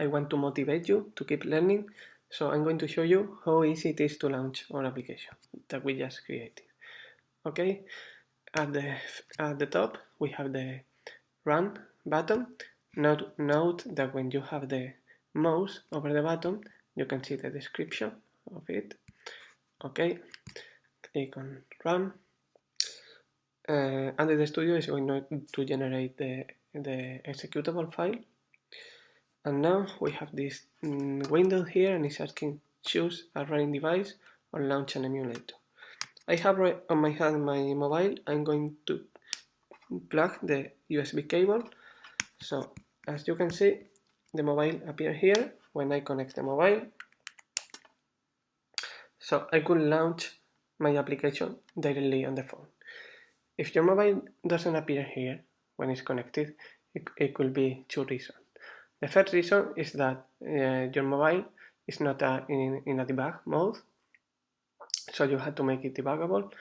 I want to motivate you to keep learning, so I'm going to show you how easy it is to launch our application that we just created. Okay, at the top we have the Run button. Note that when you have the mouse over the button, you can see the description of it. Okay, click on Run. Under the studio is going to generate the executable file. And now we have this window here, and it's asking choose a running device or launch an emulator. I have on my hand my mobile. I'm going to plug the USB cable. So as you can see, the mobile appears here when I connect the mobile. So I could launch my application directly on the phone. If your mobile doesn't appear here when it's connected, it could be two reasons. The first reason is that your mobile is not in a debug mode, so you have to make it debuggable.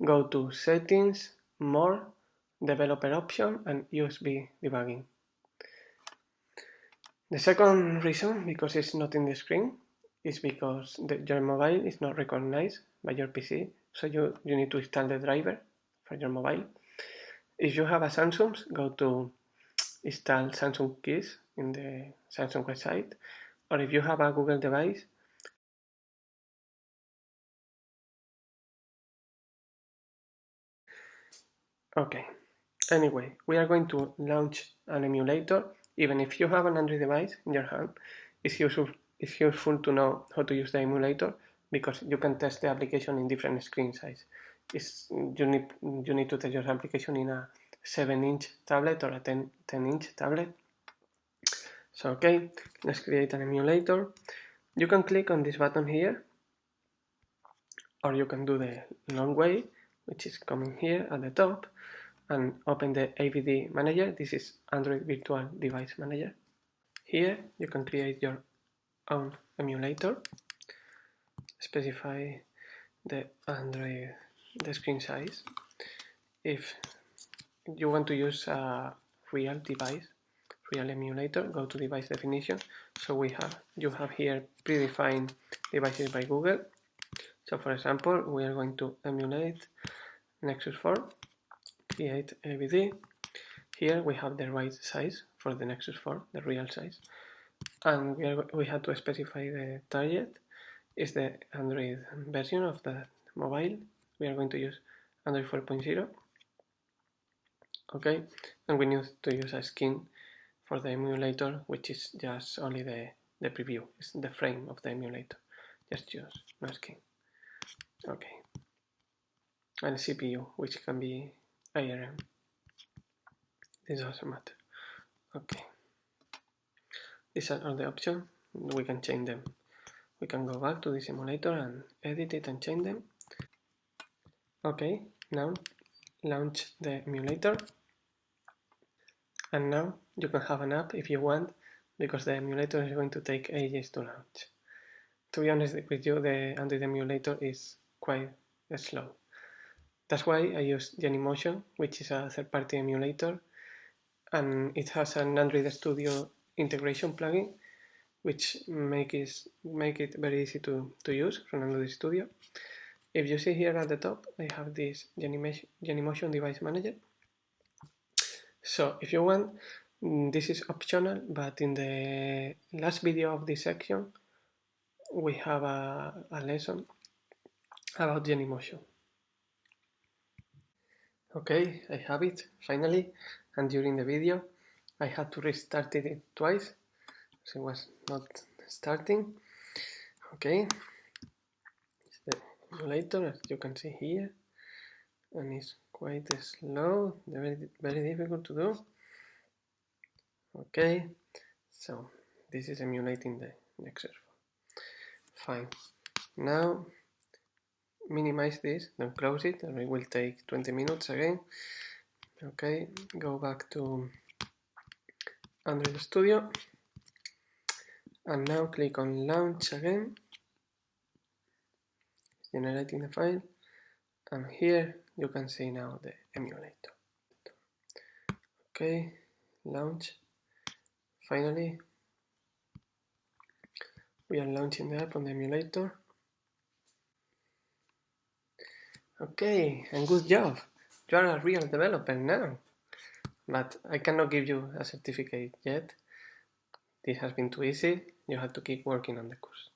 Go to Settings, More, Developer Option, and USB Debugging. The second reason, because it's not in the screen, is because your mobile is not recognized by your PC, so you need to install the driver for your mobile. If you have a Samsung, go to install Samsung keys in the Samsung website, or if you have a Google device, okay. Anyway, we are going to launch an emulator. Even if you have an Android device in your hand, it's useful to know how to use the emulator, because you can test the application in different screen size. You need to test your application in a 7-inch tablet or a 10-inch tablet. So okay, let's create an emulator. You can click on this button here, or you can do the long way, which is coming here at the top, and open the AVD manager. This is Android Virtual Device Manager. Here you can create your own emulator, specify the screen size. If you want to use a real device, real emulator, go to device definition. So you have here predefined devices by Google. So for example, we are going to emulate Nexus 4, create AVD. Here we have the right size for the Nexus 4, the real size. And we have to specify the target. Is the Android version of the mobile. We are going to use Android 4.0. Okay, and we need to use a skin for the emulator, which is just only the preview. It's the frame of the emulator. Just use no skin. Okay, and CPU, which can be ARM. This doesn't matter. Okay, these are all the options. We can change them. We can go back to this emulator and edit it and change them. Okay, now launch the emulator. And now you can have an app if you want, because the emulator is going to take ages to launch. To be honest with you, the Android emulator is quite slow. That's why I use Genymotion, which is a third-party emulator, and it has an Android Studio integration plugin, which make it very easy to use from Android Studio. If you see here at the top, I have this Genymotion Device Manager. So if you want, this is optional, but in the last video of this section, we have a lesson about Genymotion. Okay, I have it, finally, and during the video, I had to restart it twice, so it was not starting. Okay, it's the emulator, as you can see here, and it's quite slow, very difficult to do. Okay, so this is emulating the Nexus 4. Fine. Now minimize this, then close it, and it will take 20 minutes again. Okay, go back to Android Studio, and now click on Launch again. It's generating the file, and here you can see now the emulator. Okay, launch. Finally, We are launching the app on the emulator. Okay, and good job. You are a real developer now. But I cannot give you a certificate yet. This has been too easy. You have to keep working on the course.